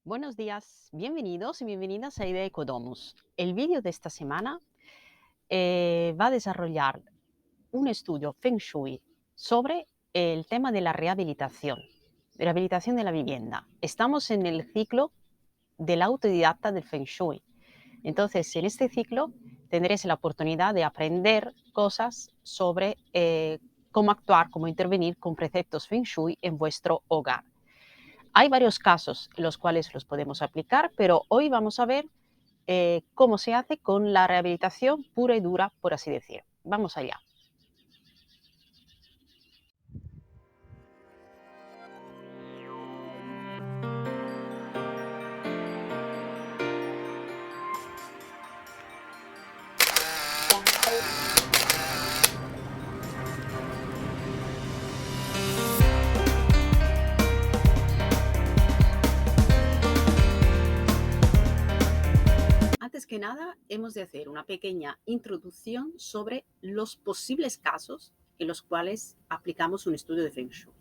Buenos días, bienvenidos y bienvenidas a Idea Ecodomus. El vídeo de esta semana va a desarrollar un estudio Feng Shui sobre el tema de la rehabilitación de la vivienda. Estamos en el ciclo del autodidacta del Feng Shui. Entonces, en este ciclo tendréis la oportunidad de aprender cosas sobre cómo actuar, cómo intervenir con preceptos Feng Shui en vuestro hogar. Hay varios casos en los cuales los podemos aplicar, pero hoy vamos a ver cómo se hace con la rehabilitación pura y dura, por así decir. Vamos allá. Antes que nada, hemos de hacer una pequeña introducción sobre los posibles casos en los cuales aplicamos un estudio de Feng Shui.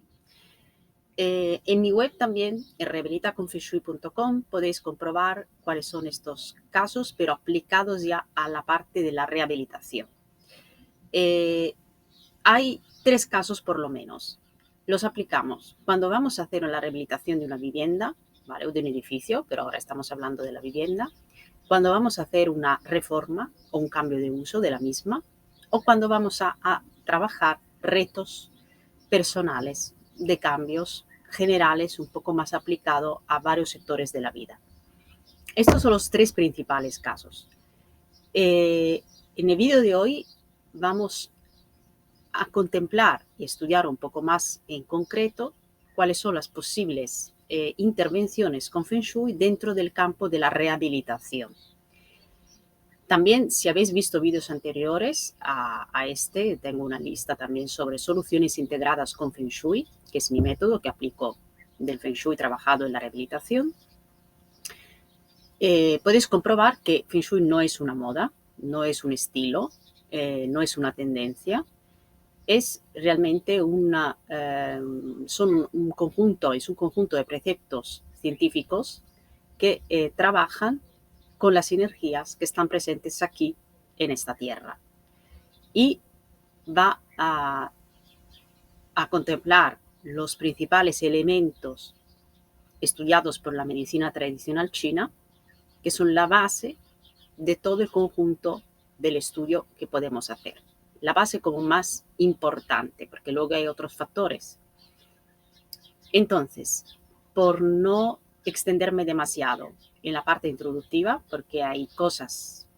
En mi web también, en rehabilitaconfengshui.com, podéis comprobar cuáles son estos casos, pero aplicados ya a la parte de la rehabilitación. Hay tres casos por lo menos. Los aplicamos cuando vamos a hacer la rehabilitación de una vivienda, ¿vale? O de un edificio, pero ahora estamos hablando de la vivienda. Cuando vamos a hacer una reforma o un cambio de uso de la misma, o cuando vamos a trabajar retos personales de cambios generales un poco más aplicado a varios sectores de la vida. Estos son los tres principales casos. En el vídeo de hoy vamos a contemplar y estudiar un poco más en concreto cuáles son las posibles intervenciones con Feng Shui dentro del campo de la rehabilitación. También, si habéis visto vídeos anteriores a este, tengo una lista también sobre soluciones integradas con Feng Shui, que es mi método que aplico del Feng Shui trabajado en la rehabilitación. Podéis comprobar que Feng Shui no es una moda, no es un estilo, no es una tendencia, es realmente es un conjunto de preceptos científicos que trabajan con las energías que están presentes aquí en esta tierra. Y va a contemplar los principales elementos estudiados por la medicina tradicional china, que son la base de todo el conjunto del estudio que podemos hacer. La base como más importante, porque luego hay otros factores. Entonces, por no extenderme demasiado en la parte introductiva, porque hay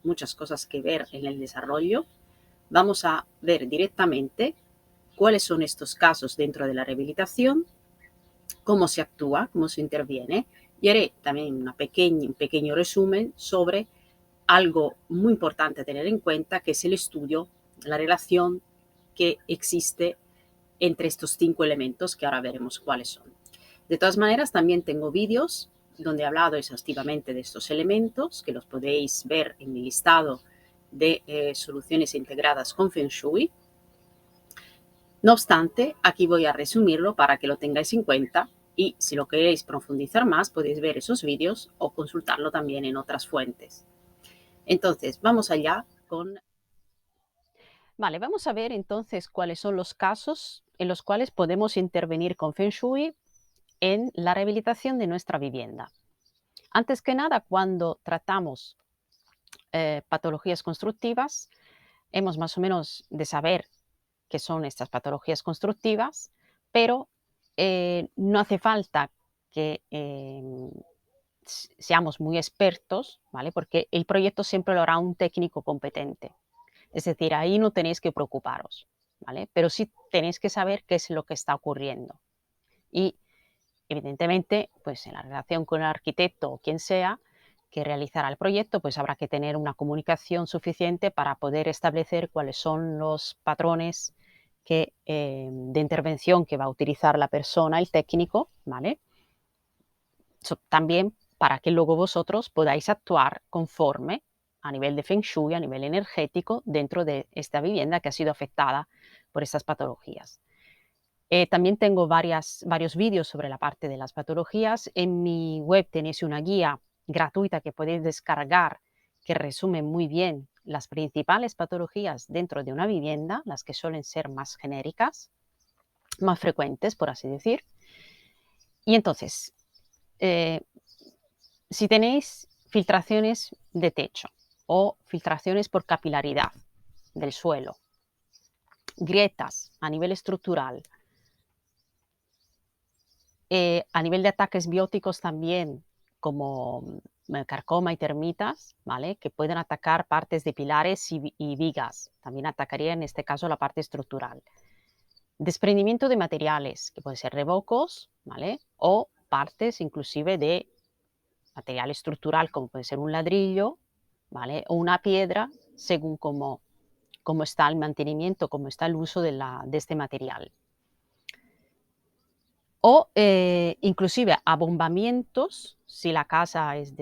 muchas cosas que ver en el desarrollo, vamos a ver directamente cuáles son estos casos dentro de la rehabilitación, cómo se actúa, cómo se interviene, y haré también un pequeño resumen sobre algo muy importante a tener en cuenta, que es el estudio, la relación que existe entre estos 5 elementos, que ahora veremos cuáles son. De todas maneras, también tengo vídeos donde he hablado exhaustivamente de estos elementos, que los podéis ver en mi listado de soluciones integradas con Feng Shui. No obstante, aquí voy a resumirlo para que lo tengáis en cuenta, y si lo queréis profundizar más, podéis ver esos vídeos o consultarlo también en otras fuentes. Entonces, vamos allá con... Vale, vamos a ver entonces cuáles son los casos en los cuales podemos intervenir con Feng Shui en la rehabilitación de nuestra vivienda. Antes que nada, cuando tratamos patologías constructivas, hemos más o menos de saber qué son estas patologías constructivas, pero no hace falta que seamos muy expertos, ¿vale? Porque el proyecto siempre lo hará un técnico competente. Es decir, ahí no tenéis que preocuparos, ¿vale? Pero sí tenéis que saber qué es lo que está ocurriendo. Y evidentemente, pues en la relación con el arquitecto o quien sea que realizará el proyecto, pues habrá que tener una comunicación suficiente para poder establecer cuáles son los patrones de intervención que va a utilizar la persona, el técnico, ¿vale? También para que luego vosotros podáis actuar conforme a nivel de Feng Shui, a nivel energético, dentro de esta vivienda que ha sido afectada por estas patologías. También tengo varios vídeos sobre la parte de las patologías. En mi web tenéis una guía gratuita que podéis descargar que resume muy bien las principales patologías dentro de una vivienda, las que suelen ser más genéricas, más frecuentes, por así decir. Y entonces, si tenéis filtraciones de techo o filtraciones por capilaridad del suelo, grietas a nivel estructural, a nivel de ataques bióticos también, como carcoma y termitas, ¿vale? Que pueden atacar partes de pilares y vigas. También atacaría en este caso la parte estructural. Desprendimiento de materiales, que pueden ser revocos, ¿vale? O partes inclusive de material estructural, como puede ser un ladrillo, ¿vale? O una piedra, según cómo está el mantenimiento, cómo está el uso de este material. O inclusive abombamientos, si la casa es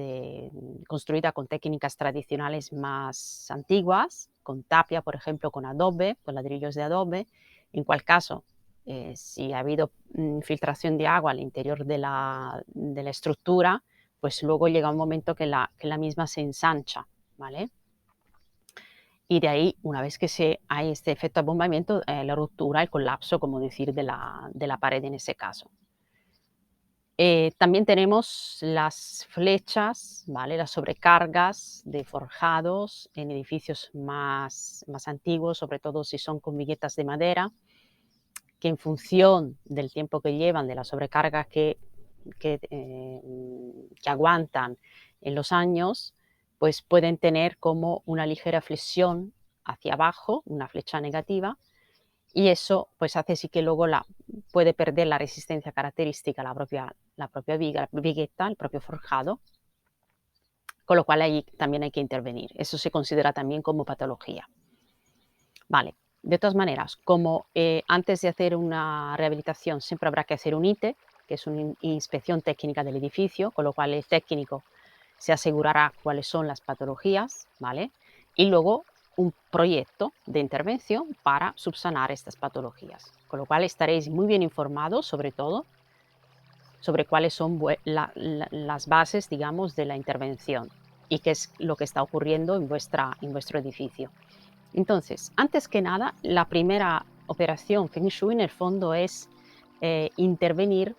construida con técnicas tradicionales más antiguas, con tapia, por ejemplo, con adobe, con ladrillos de adobe, en cual caso, si ha habido filtración de agua al interior de la estructura, pues luego llega un momento que la misma se ensancha, ¿vale? Y de ahí, una vez que hay este efecto abombamiento, la ruptura, el colapso, como decir, de la pared en ese caso. También tenemos las flechas, ¿vale? Las sobrecargas de forjados en edificios más antiguos, sobre todo si son con viguetas de madera, que en función del tiempo que llevan, de la sobrecarga que aguantan en los años, pues pueden tener como una ligera flexión hacia abajo, una flecha negativa, y eso pues hace sí que luego puede perder la resistencia característica la propia vigueta, el propio forjado, con lo cual ahí también hay que intervenir. Eso se considera también como patología. Vale, de todas maneras, como antes de hacer una rehabilitación siempre habrá que hacer un ITE, que es una inspección técnica del edificio, con lo cual el técnico se asegurará cuáles son las patologías, ¿vale? Y luego un proyecto de intervención para subsanar estas patologías, con lo cual estaréis muy bien informados, sobre todo, sobre cuáles son las bases, digamos, de la intervención y qué es lo que está ocurriendo en vuestro edificio. Entonces, antes que nada, la primera operación Feng Shui en el fondo es intervenir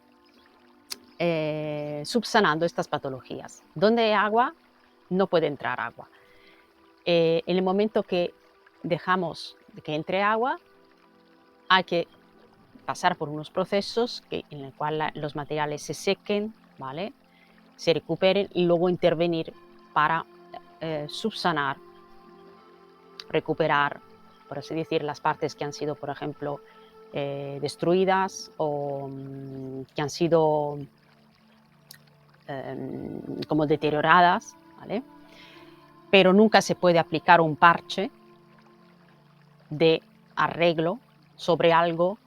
subsanando estas patologías. Donde hay agua, no puede entrar agua. En el momento que dejamos que entre agua, hay que pasar por unos procesos en el cual los materiales se sequen, ¿vale? Se recuperen y luego intervenir para subsanar, recuperar, por así decir, las partes que han sido, por ejemplo, destruidas o que han sido como deterioradas, ¿vale? Pero nunca se puede aplicar un parche de arreglo sobre algo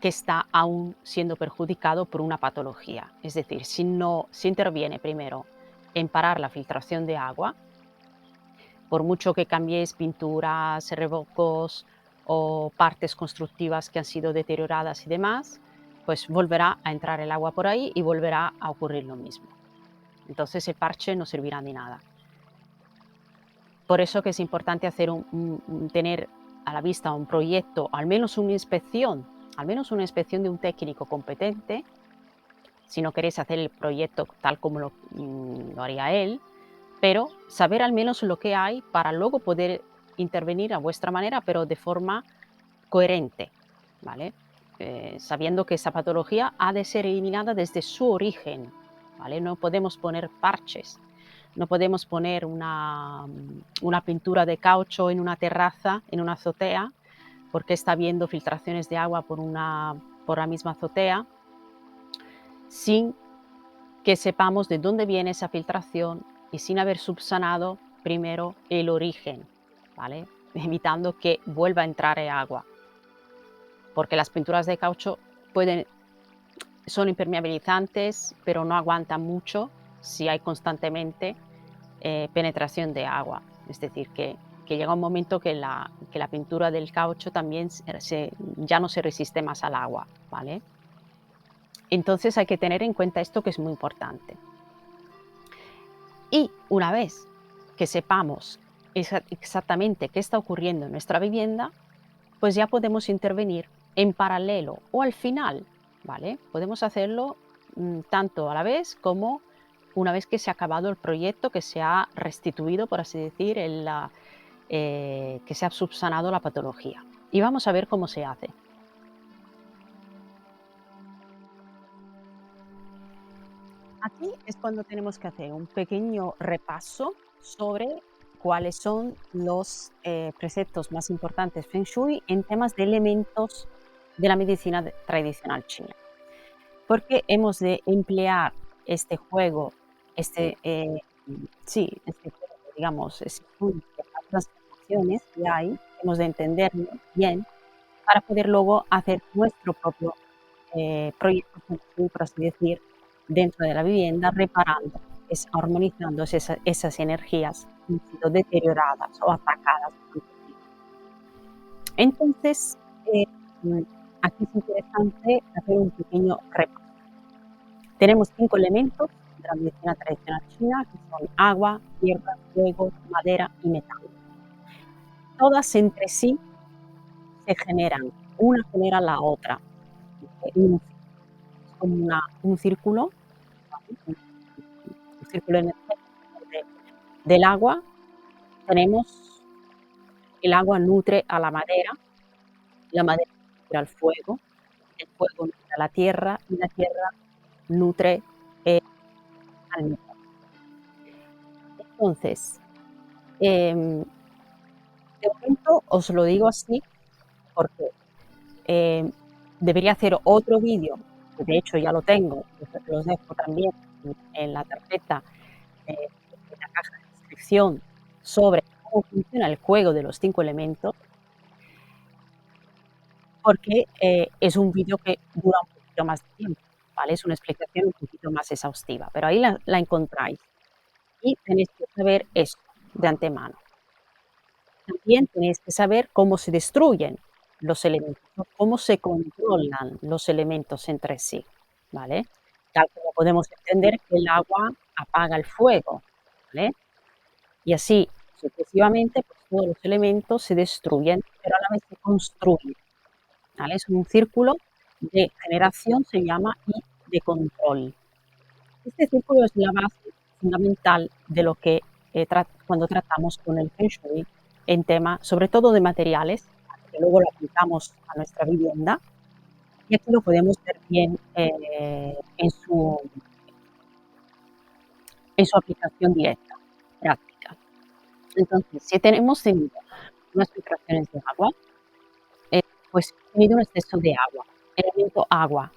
que está aún siendo perjudicado por una patología. Es decir, si no se interviene primero en parar la filtración de agua, por mucho que cambiéis pinturas, revocos o partes constructivas que han sido deterioradas y demás, pues volverá a entrar el agua por ahí y volverá a ocurrir lo mismo. Entonces el parche no servirá de nada. Por eso que es importante hacer tener a la vista un proyecto, al menos una inspección de un técnico competente, si no queréis hacer el proyecto tal como lo haría él, pero saber al menos lo que hay para luego poder intervenir a vuestra manera, pero de forma coherente, ¿vale? Sabiendo que esa patología ha de ser eliminada desde su origen, ¿vale? No podemos poner parches, no podemos poner una pintura de caucho en una terraza, en una azotea, porque está habiendo filtraciones de agua por la misma azotea, sin que sepamos de dónde viene esa filtración y sin haber subsanado primero el origen, ¿vale? Evitando que vuelva a entrar el agua, porque las pinturas de caucho son impermeabilizantes, pero no aguantan mucho si hay constantemente penetración de agua. Es decir, que que llega un momento que la pintura del caucho también ya no se resiste más al agua, ¿vale? Entonces hay que tener en cuenta esto que es muy importante. Y una vez que sepamos exactamente qué está ocurriendo en nuestra vivienda, pues ya podemos intervenir en paralelo o al final, ¿vale? Podemos hacerlo tanto a la vez como una vez que se ha acabado el proyecto, que se ha restituido, por así decir, que se ha subsanado la patología. Y vamos a ver cómo se hace. Aquí es cuando tenemos que hacer un pequeño repaso sobre cuáles son los preceptos más importantes Feng Shui en temas de elementos de la medicina tradicional china. Porque hemos de emplear este juego, este, sí, este juego, digamos, ese estudio de las transformaciones que hay, hemos de entenderlo bien para poder luego hacer nuestro propio proyecto Feng Shui, por así decir, dentro de la vivienda, reparando, armonizando esas energías que han sido deterioradas o atacadas. Entonces, eh, mm, aquí es interesante hacer un pequeño repaso. Tenemos 5 elementos de la medicina tradicional china, que son agua, tierra, fuego, madera y metal. Todas entre sí se generan, una genera la otra. Es como un círculo, ¿vale? Un círculo energético del agua. Tenemos el agua nutre a la madera nutre al fuego, el fuego nutre a la tierra y la tierra nutre eh, al metal. Entonces, em, de momento os lo digo así porque eh, debería hacer otro vídeo, que de hecho ya lo tengo, los dejo también en la tarjeta, en la caja de descripción, sobre cómo funciona el juego de los 5 elementos, porque es un vídeo que dura un poquito más de tiempo, ¿vale? Es una explicación un poquito más exhaustiva, pero ahí la encontráis. Y tenéis que saber esto de antemano. También tenéis que saber cómo se destruyen los elementos, ¿no? Cómo se controlan los elementos entre sí, ¿vale? Tal como podemos entender que el agua apaga el fuego, ¿vale? Y así sucesivamente, pues todos los elementos se destruyen, pero a la vez se construyen, ¿vale? Es un círculo de generación, se llama, y de control. Este círculo es la base fundamental de lo que cuando tratamos con el Feng Shui en tema, sobre todo de materiales, que luego lo aplicamos a nuestra vivienda y aquí lo podemos ver bien en su aplicación directa, práctica. Entonces, si tenemos tenido unas filtraciones de agua, eh, pues he tenido un exceso de agua, elemento agua,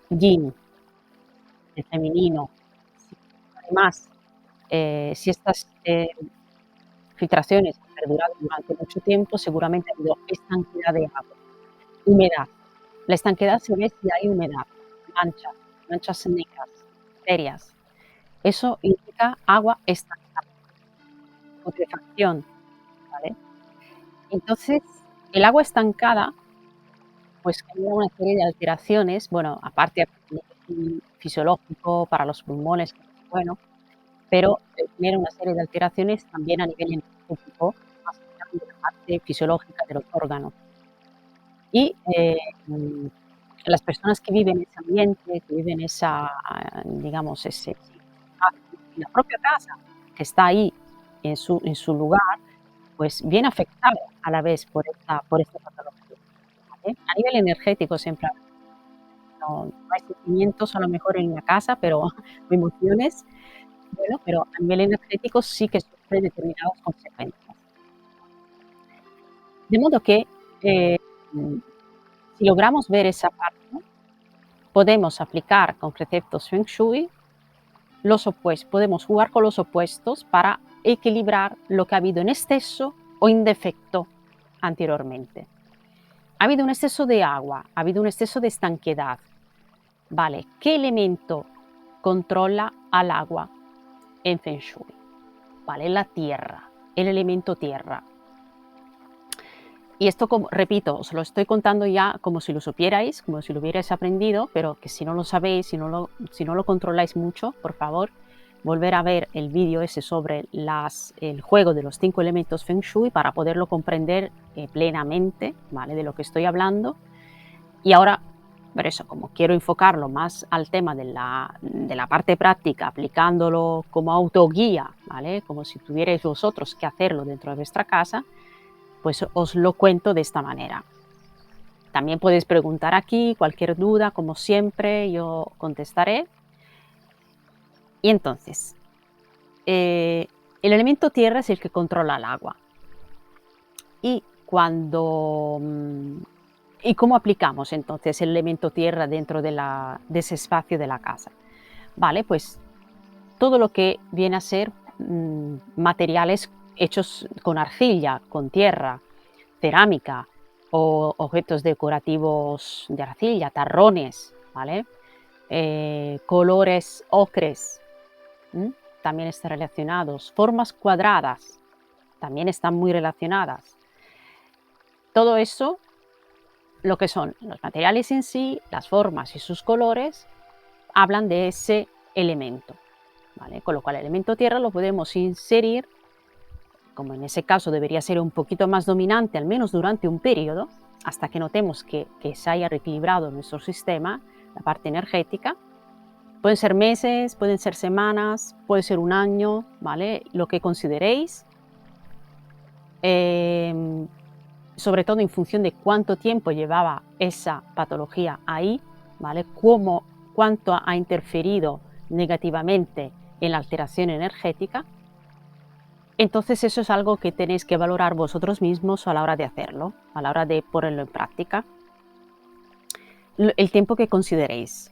yin, el femenino. Si además, si estas filtraciones han perdurado durante mucho tiempo, seguramente ha habido estanqueidad de agua. Humedad. La estanqueidad se ve si hay humedad, manchas, manchas negras, serias. Eso indica agua estancada, putrefacción, ¿vale? Entonces, el agua estancada, pues genera una serie de alteraciones, bueno, aparte a nivel fisiológico, para los pulmones, que es bueno, pero genera una serie de alteraciones también a nivel energético, más allá de la parte fisiológica de los órganos. Y, las personas que viven ese ambiente, que viven digamos, ese espacio, en la propia casa, que está ahí en su lugar, pues viene afectada a la vez por esta patología, ¿vale? A nivel energético siempre no hay sentimientos a lo mejor en la casa, pero o emociones, bueno, pero a nivel energético sí que sufre determinadas consecuencias. De modo que, eh, mm, si logramos ver esa parte, podemos aplicar con preceptos Feng Shui podemos jugar con los opuestos para equilibrar lo que ha habido en exceso o en defecto anteriormente. Ha habido un exceso de agua, ha habido un exceso de estanquedad. Vale, ¿qué elemento controla al agua en Feng Shui? Vale, la tierra. el elemento tierra. Y esto, como, repito, os lo estoy contando ya como si lo supierais, como si lo hubierais aprendido, pero que si no lo sabéis, si no lo controláis mucho, por favor, volver a ver el vídeo ese sobre el juego de los 5 elementos Feng Shui para poderlo comprender plenamente, ¿vale? De lo que estoy hablando. Y ahora, por eso, como quiero enfocarlo más al tema de la parte práctica, aplicándolo como autoguía, ¿vale? Como si tuvierais vosotros que hacerlo dentro de vuestra casa, pues os lo cuento de esta manera. También podéis preguntar aquí, cualquier duda, como siempre, yo contestaré. Y entonces, el elemento tierra es el que controla el agua. Y ¿y cómo aplicamos entonces el elemento tierra dentro de ese espacio de la casa? Vale, pues todo lo que viene a ser materiales hechos con arcilla, con tierra, cerámica o objetos decorativos de arcilla, tarrones, ¿vale? Colores ocres, también están relacionados. Formas cuadradas, también están muy relacionadas. Todo eso, lo que son los materiales en sí, las formas y sus colores, hablan de ese elemento, ¿vale? Con lo cual el elemento tierra lo podemos inserir, como en ese caso debería ser un poquito más dominante, al menos durante un periodo, hasta que notemos que se haya reequilibrado nuestro sistema, la parte energética. Pueden ser meses, pueden ser semanas, puede ser un año, ¿vale? Lo que consideréis, sobre todo en función de cuánto tiempo llevaba esa patología ahí, ¿vale? Cuánto ha interferido negativamente en la alteración energética. Entonces eso es algo que tenéis que valorar vosotros mismos a la hora de hacerlo, a la hora de ponerlo en práctica. El tiempo que consideréis.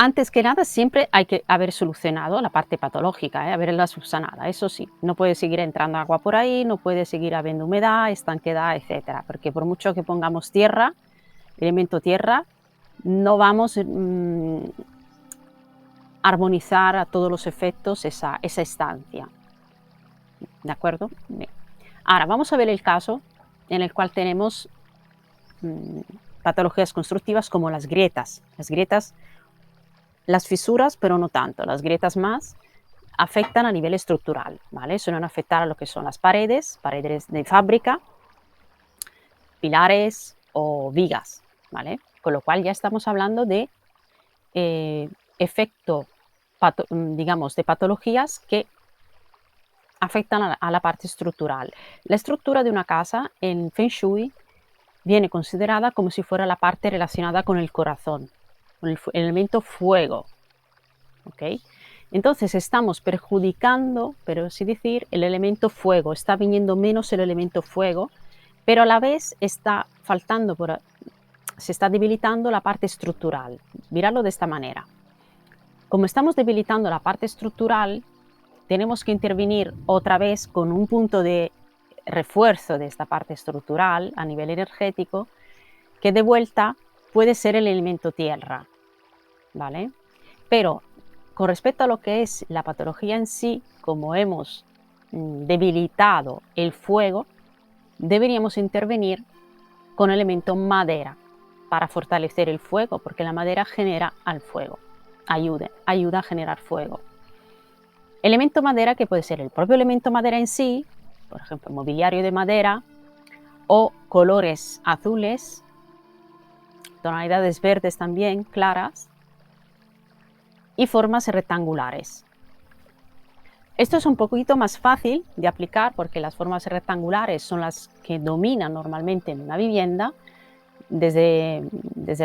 Antes que nada, siempre hay que haber solucionado la parte patológica, haberla subsanada. Eso sí, no puede seguir entrando agua por ahí, no puede seguir habiendo humedad, estanquedad, etcétera. Porque por mucho que pongamos tierra, elemento tierra, no vamos a armonizar a todos los efectos esa estancia. ¿De acuerdo? Bien. Ahora vamos a ver el caso en el cual tenemos patologías constructivas como las grietas. Las fisuras, pero no tanto. Las grietas más afectan a nivel estructural, ¿vale? Suelen afectar a lo que son las paredes de fábrica, pilares o vigas, ¿vale? Con lo cual ya estamos hablando de efecto, digamos, de patologías que afectan a la parte estructural. La estructura de una casa en Feng Shui viene considerada como si fuera la parte relacionada con el corazón, con el elemento fuego, ¿ok? Entonces estamos perjudicando, pero así decir, el elemento fuego, está viniendo menos el elemento fuego, pero a la vez está faltando, se está debilitando la parte estructural. Miradlo de esta manera. Como estamos debilitando la parte estructural, tenemos que intervenir otra vez con un punto de refuerzo de esta parte estructural a nivel energético, que de vuelta puede ser el elemento tierra, ¿vale? Pero con respecto a lo que es la patología en sí, como hemos debilitado el fuego, deberíamos intervenir con el elemento madera para fortalecer el fuego, porque la madera genera al fuego, ayuda a generar fuego. Elemento madera que puede ser el propio elemento madera en sí, por ejemplo, mobiliario de madera, o colores azules, tonalidades verdes también, claras, y formas rectangulares. Esto es un poquito más fácil de aplicar porque las formas rectangulares son las que dominan normalmente en una vivienda, desde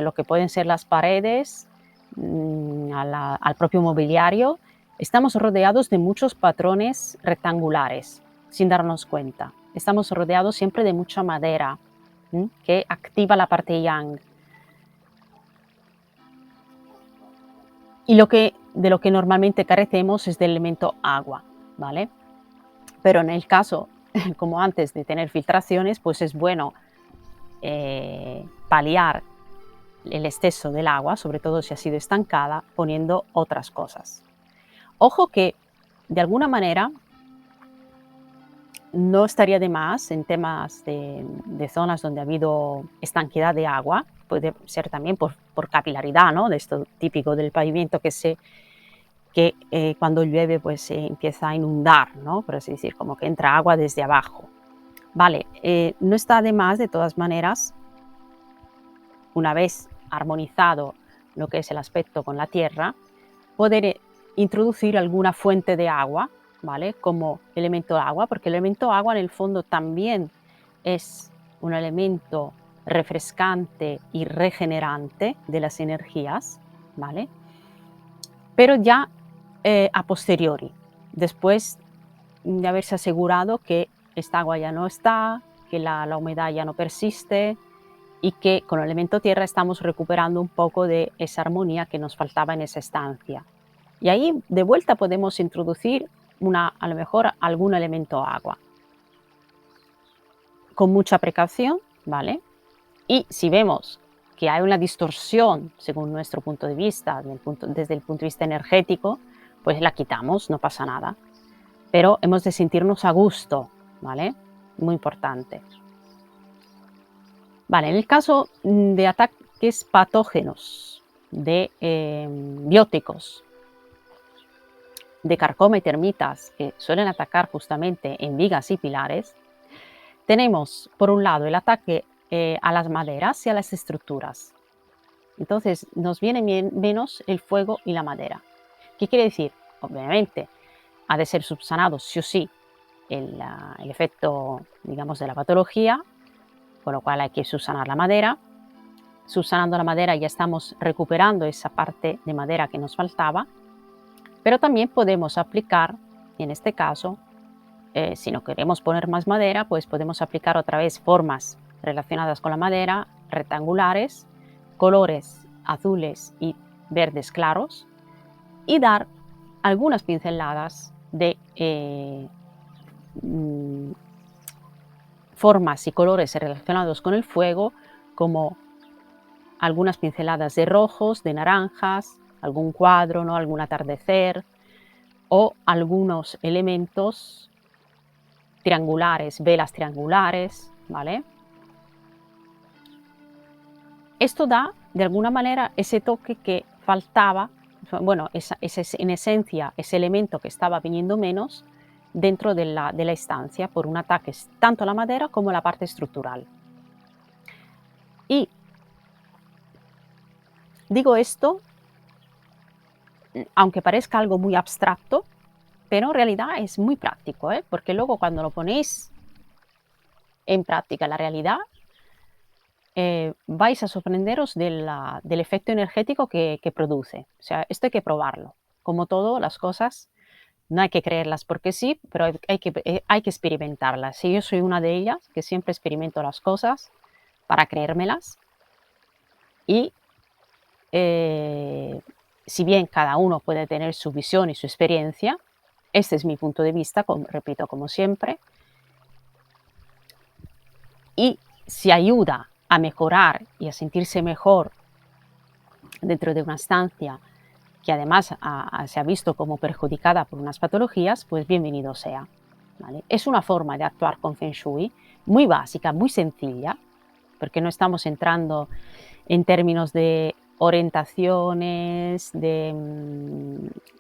lo que pueden ser las paredes al propio mobiliario. Estamos rodeados de muchos patrones rectangulares, sin darnos cuenta. Estamos rodeados siempre de mucha madera que activa la parte yang. Y de lo que normalmente carecemos es del elemento agua, ¿vale? Pero en el caso, como antes de tener filtraciones, pues es bueno paliar el exceso del agua, sobre todo si ha sido estancada, poniendo otras cosas. Ojo que de alguna manera no estaría de más en temas de zonas donde ha habido estanquedad de agua, puede ser también por capilaridad, ¿no? De esto típico del pavimento que cuando llueve pues se empieza a inundar, ¿no? Por así decir, como que entra agua desde abajo. Vale, no está de más de todas maneras, una vez armonizado lo que es el aspecto con la tierra, poder introducir alguna fuente de agua, ¿vale? Como elemento agua, porque el elemento agua en el fondo también es un elemento refrescante y regenerante de las energías, ¿vale? Pero ya a posteriori, después de haberse asegurado que esta agua ya no está, que la humedad ya no persiste y que con el elemento tierra estamos recuperando un poco de esa armonía que nos faltaba en esa estancia. Y ahí de vuelta podemos introducir a lo mejor algún elemento agua. Con mucha precaución, ¿vale? Y si vemos que hay una distorsión, según nuestro punto de vista, desde el punto de vista energético, pues la quitamos, no pasa nada. Pero hemos de sentirnos a gusto, ¿vale? Muy importante. Vale, en el caso de ataques patógenos, de bióticos, de carcoma y termitas que suelen atacar justamente en vigas y pilares, tenemos por un lado el ataque a las maderas y a las estructuras. Entonces nos viene menos el fuego y la madera. ¿Qué quiere decir? Obviamente ha de ser subsanado sí o sí el efecto, digamos, de la patología, con lo cual hay que subsanar la madera. Subsanando la madera ya estamos recuperando esa parte de madera que nos faltaba, pero también podemos aplicar, en este caso, si no queremos poner más madera, pues podemos aplicar otra vez formas relacionadas con la madera, rectangulares, colores azules y verdes claros, y dar algunas pinceladas de formas y colores relacionados con el fuego, como algunas pinceladas de rojos, de naranjas, algún cuadro, ¿no? Algún atardecer o algunos elementos triangulares, velas triangulares, ¿vale? Esto da, de alguna manera, ese toque que faltaba, bueno, en esencia, ese elemento que estaba viniendo menos dentro de la estancia por un ataque tanto a la madera como a la parte estructural. Y digo esto, aunque parezca algo muy abstracto, pero en realidad es muy práctico, porque luego cuando lo ponéis en práctica, la realidad, vais a sorprenderos del efecto energético que produce. O sea, esto hay que probarlo. Como todo, las cosas no hay que creerlas porque sí, pero hay que experimentarlas. Y yo soy una de ellas, que siempre experimento las cosas para creérmelas. Y si bien cada uno puede tener su visión y su experiencia, este es mi punto de vista, repito, como siempre. Y si ayuda a mejorar y a sentirse mejor dentro de una estancia que además se ha visto como perjudicada por unas patologías, pues bienvenido sea, ¿vale? Es una forma de actuar con Feng Shui muy básica, muy sencilla, porque no estamos entrando en términos de orientaciones, de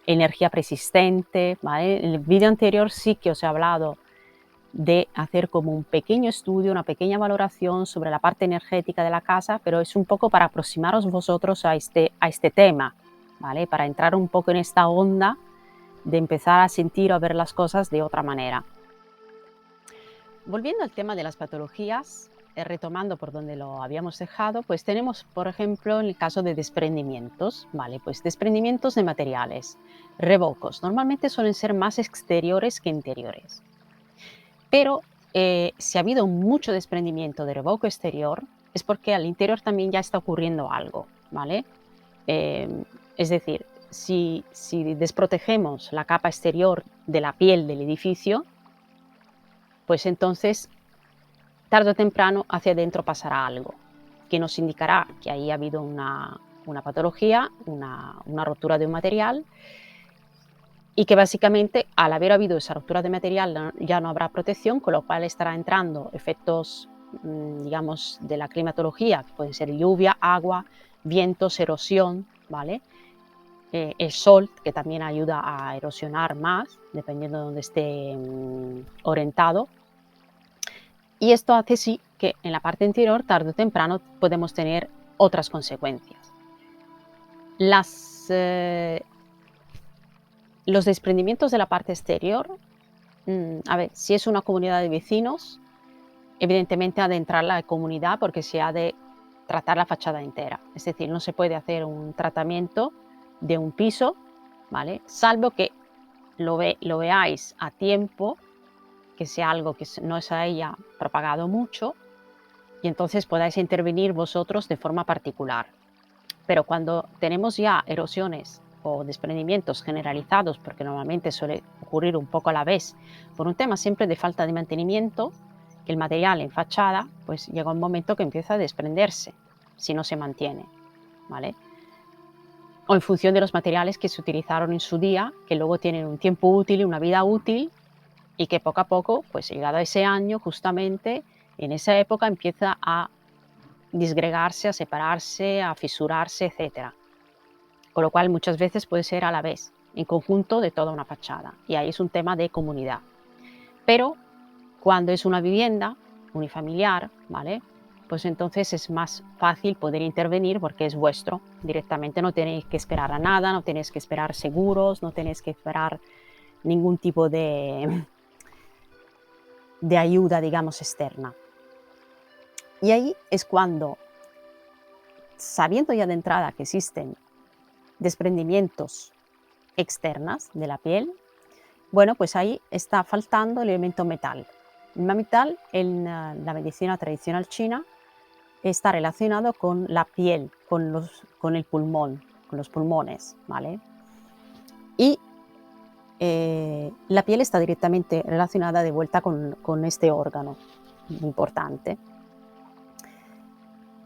energía persistente, ¿vale? En el vídeo anterior sí que os he hablado de hacer como un pequeño estudio, una pequeña valoración sobre la parte energética de la casa, pero es un poco para aproximaros vosotros a este tema, ¿vale? Para entrar un poco en esta onda de empezar a sentir o a ver las cosas de otra manera. Volviendo al tema de las patologías, retomando por donde lo habíamos dejado, pues tenemos, por ejemplo, en el caso de desprendimientos, ¿vale? Pues desprendimientos de materiales, revocos, normalmente suelen ser más exteriores que interiores. Pero si ha habido mucho desprendimiento de revoco exterior, es porque al interior también ya está ocurriendo algo, ¿vale? Es decir, si desprotegemos la capa exterior de la piel del edificio, pues entonces tarde o temprano hacia adentro pasará algo que nos indicará que ahí ha habido una patología, una rotura de un material, y que básicamente al haber habido esa ruptura de material ya no habrá protección, con lo cual estará entrando efectos, digamos, de la climatología, que pueden ser lluvia, agua, vientos, erosión, ¿vale? El sol, que también ayuda a erosionar más, dependiendo de donde esté orientado. Y esto hace sí que en la parte interior, tarde o temprano, podemos tener otras consecuencias. Los desprendimientos de la parte exterior, a ver, si es una comunidad de vecinos, evidentemente ha de entrar la comunidad porque se ha de tratar la fachada entera. Es decir, no se puede hacer un tratamiento de un piso, ¿vale? Salvo que lo veáis a tiempo, que sea algo que no se haya propagado mucho y entonces podáis intervenir vosotros de forma particular. Pero cuando tenemos ya erosiones o desprendimientos generalizados, porque normalmente suele ocurrir un poco a la vez, por un tema siempre de falta de mantenimiento, que el material en fachada, pues llega un momento que empieza a desprenderse si no se mantiene, ¿vale? O en función de los materiales que se utilizaron en su día, que luego tienen un tiempo útil y una vida útil, y que poco a poco, pues llegado a ese año, justamente en esa época empieza a disgregarse, a separarse, a fisurarse, etcétera. Con lo cual muchas veces puede ser a la vez, en conjunto de toda una fachada. Y ahí es un tema de comunidad. Pero cuando es una vivienda unifamiliar, ¿vale? Pues entonces es más fácil poder intervenir porque es vuestro. Directamente no tenéis que esperar a nada, no tenéis que esperar seguros, no tenéis que esperar ningún tipo de ayuda, digamos, externa. Y ahí es cuando, sabiendo ya de entrada que existen desprendimientos externas de la piel, bueno, pues ahí está faltando el elemento metal. El metal en la medicina tradicional china está relacionado con la piel, con el pulmón, con los pulmones, ¿vale? Y la piel está directamente relacionada de vuelta con este órgano importante.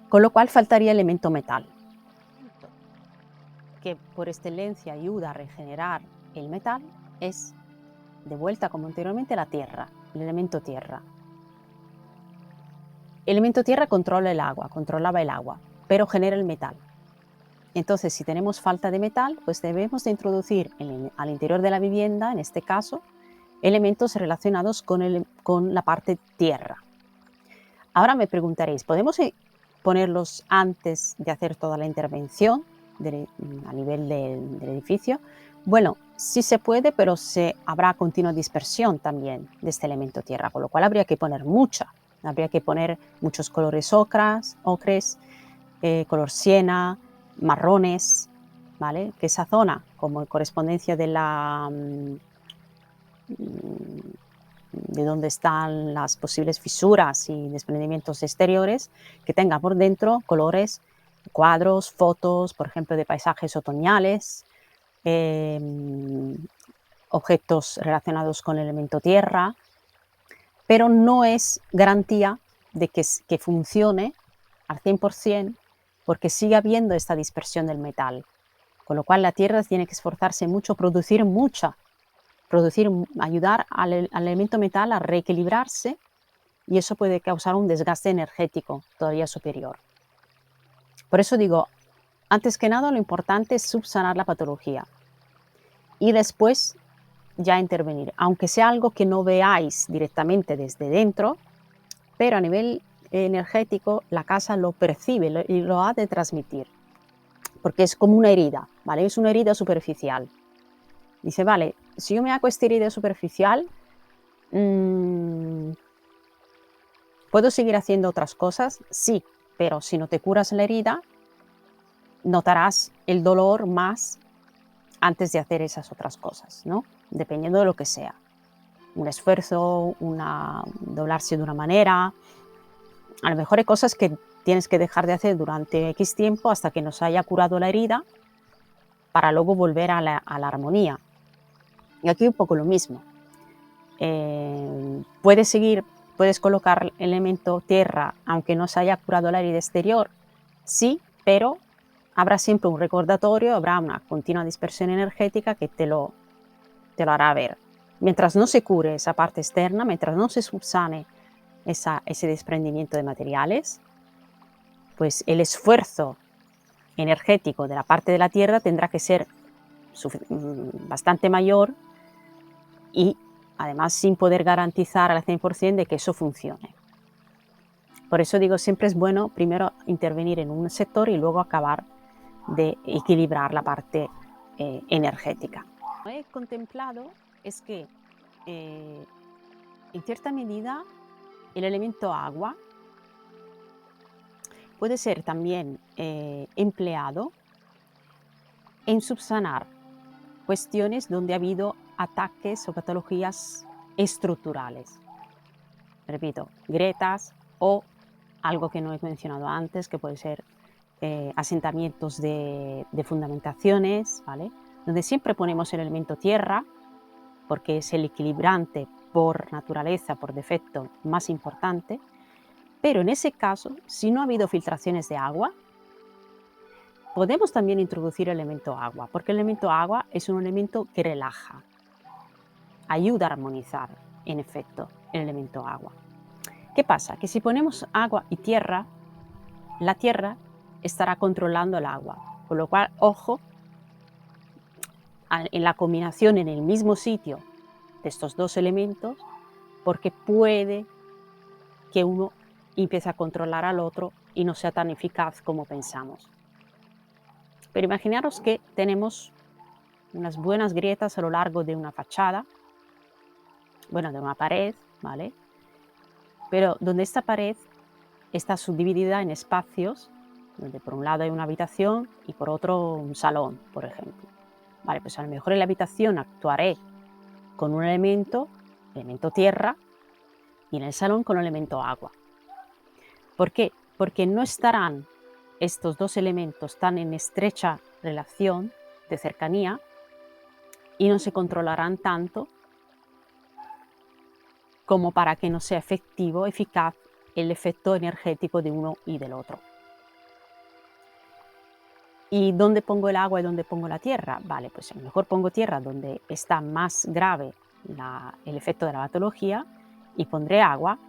Con lo cual faltaría el elemento metal, que por excelencia ayuda a regenerar el metal, es de vuelta como anteriormente la tierra, el elemento tierra. El elemento tierra controlaba el agua, pero genera el metal. Entonces, si tenemos falta de metal, pues debemos de introducir al interior de la vivienda, en este caso, elementos relacionados con la parte tierra. Ahora me preguntaréis, ¿podemos ponerlos antes de hacer toda la intervención a nivel del edificio? Bueno, sí se puede, pero habrá continua dispersión también de este elemento tierra, con lo cual habría que poner habría que poner muchos colores ocres, color siena, marrones, ¿vale? Que esa zona, como correspondencia de donde están las posibles fisuras y desprendimientos exteriores, que tenga por dentro colores, cuadros, fotos, por ejemplo, de paisajes otoñales, objetos relacionados con el elemento tierra, pero no es garantía de que funcione al 100% porque sigue habiendo esta dispersión del metal, con lo cual la tierra tiene que esforzarse mucho, ayudar al elemento metal a reequilibrarse y eso puede causar un desgaste energético todavía superior. Por eso digo, antes que nada lo importante es subsanar la patología y después ya intervenir, aunque sea algo que no veáis directamente desde dentro, pero a nivel energético la casa lo percibe y lo ha de transmitir, porque es como una herida, ¿vale? Es una herida superficial. Dice, vale, si yo me hago esta herida superficial, ¿puedo seguir haciendo otras cosas? Sí, pero si no te curas la herida, notarás el dolor más antes de hacer esas otras cosas, ¿no? Dependiendo de lo que sea. Un esfuerzo, doblarse de una manera. A lo mejor hay cosas que tienes que dejar de hacer durante X tiempo hasta que nos haya curado la herida para luego volver a la armonía. Y aquí un poco lo mismo. Puedes colocar el elemento tierra aunque no se haya curado la herida exterior, sí, pero habrá siempre un recordatorio, habrá una continua dispersión energética que te lo te lo hará ver. Mientras no se cure esa parte externa, mientras no se subsane ese desprendimiento de materiales, pues el esfuerzo energético de la parte de la tierra tendrá que ser bastante mayor y además sin poder garantizar al 100% de que eso funcione. Por eso digo, siempre es bueno primero intervenir en un sector y luego acabar de equilibrar la parte energética. Lo que he contemplado es que en cierta medida el elemento agua puede ser también empleado en subsanar cuestiones donde ha habido ataques o patologías estructurales. Repito, grietas o algo que no he mencionado antes, que puede ser asentamientos de fundamentaciones, ¿vale? Donde siempre ponemos el elemento tierra, porque es el equilibrante por naturaleza, por defecto, más importante. Pero en ese caso, si no ha habido filtraciones de agua, podemos también introducir el elemento agua, porque el elemento agua es un elemento que relaja, ayuda a armonizar, en efecto, el elemento agua. ¿Qué pasa? Que si ponemos agua y tierra, la tierra estará controlando el agua, con lo cual, ojo, en la combinación en el mismo sitio de estos dos elementos, porque puede que uno empiece a controlar al otro y no sea tan eficaz como pensamos. Pero imaginaros que tenemos unas buenas grietas a lo largo de una fachada, bueno, de una pared, ¿vale? Pero donde esta pared está subdividida en espacios, donde por un lado hay una habitación y por otro un salón, por ejemplo. Vale, pues a lo mejor en la habitación actuaré con un elemento tierra, y en el salón con el elemento agua. ¿Por qué? Porque no estarán estos dos elementos tan en estrecha relación de cercanía y no se controlarán tanto como para que no sea eficaz el efecto energético de uno y del otro. ¿Y dónde pongo el agua y dónde pongo la tierra? Vale, pues a lo mejor pongo tierra donde está más grave el efecto de la patología y pondré agua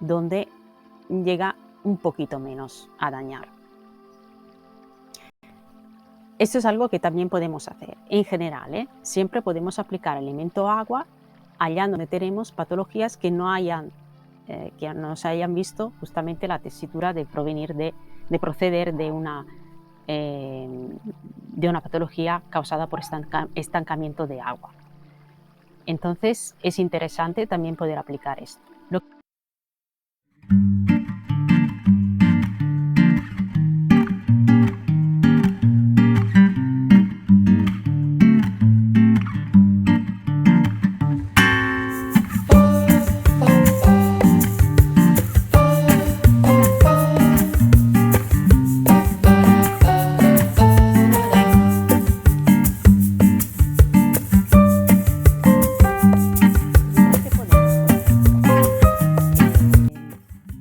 donde llega un poquito menos a dañar. Esto es algo que también podemos hacer. En general, siempre podemos aplicar el elemento agua allá donde tenemos patologías que no se hayan visto justamente la tesitura de proceder de una patología causada por estancamiento de agua. Entonces es interesante también poder aplicar esto.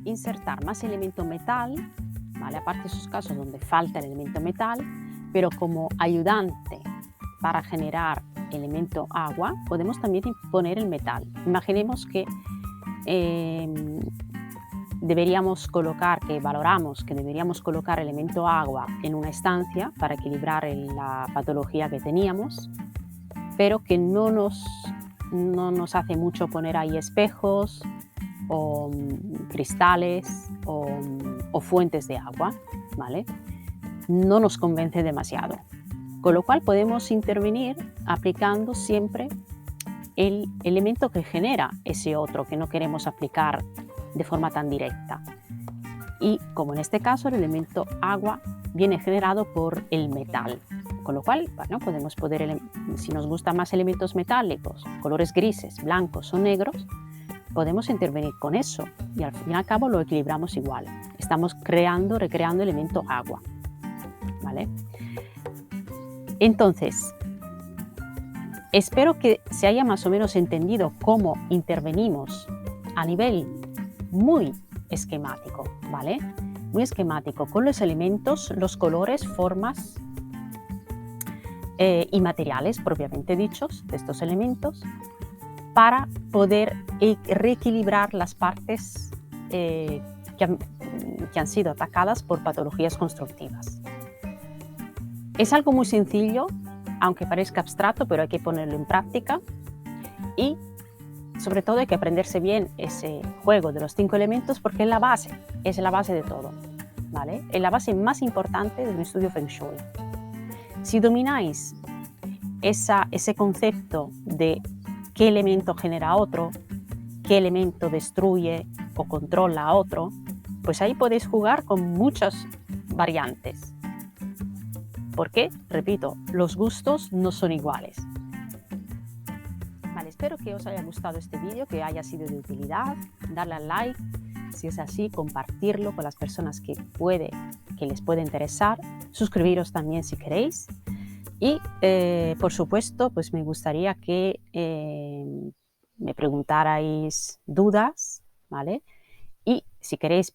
Insertar más elemento metal, ¿vale? Aparte de esos casos donde falta el elemento metal, pero como ayudante para generar elemento agua, podemos también poner el metal. Imaginemos que valoramos que deberíamos colocar elemento agua en una estancia para equilibrar la patología que teníamos, pero que no nos hace mucho poner ahí espejos o cristales o fuentes de agua, ¿vale? No nos convence demasiado. Con lo cual podemos intervenir aplicando siempre el elemento que genera ese otro que no queremos aplicar de forma tan directa. Y como en este caso el elemento agua viene generado por el metal. Con lo cual, bueno, podemos si nos gustan más elementos metálicos, colores grises, blancos o negros, podemos intervenir con eso y al fin y al cabo lo equilibramos igual. Estamos recreando elemento agua, ¿vale? Entonces, espero que se haya más o menos entendido cómo intervenimos a nivel muy esquemático, ¿vale? Muy esquemático, con los elementos, los colores, formas, y materiales propiamente dichos de estos elementos para poder reequilibrar las partes que han sido atacadas por patologías constructivas. Es algo muy sencillo, aunque parezca abstracto, pero hay que ponerlo en práctica y sobre todo hay que aprenderse bien ese juego de los 5 elementos porque es la base de todo, ¿vale? Es la base más importante de un estudio Feng Shui. Si domináis ese concepto de qué elemento genera otro, qué elemento destruye o controla a otro, pues ahí podéis jugar con muchas variantes. Porque, repito, los gustos no son iguales. Vale, espero que os haya gustado este vídeo, que haya sido de utilidad. Darle al like, si es así, compartirlo con las personas que les puede interesar. Suscribiros también si queréis. Y, por supuesto, pues me gustaría que me preguntarais dudas, ¿vale? Y si queréis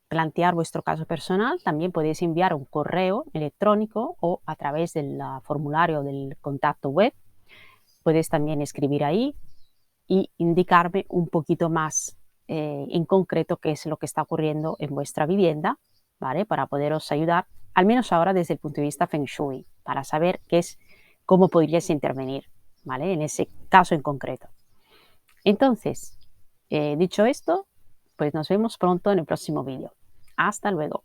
plantear vuestro caso personal, también podéis enviar un correo electrónico o a través del formulario del contacto web. Podéis también escribir ahí y indicarme un poquito más en concreto qué es lo que está ocurriendo en vuestra vivienda, ¿vale? Para poderos ayudar, al menos ahora desde el punto de vista Feng Shui, para saber cómo podríais intervenir, ¿vale? En ese caso en concreto. Entonces, dicho esto, pues nos vemos pronto en el próximo vídeo. Hasta luego.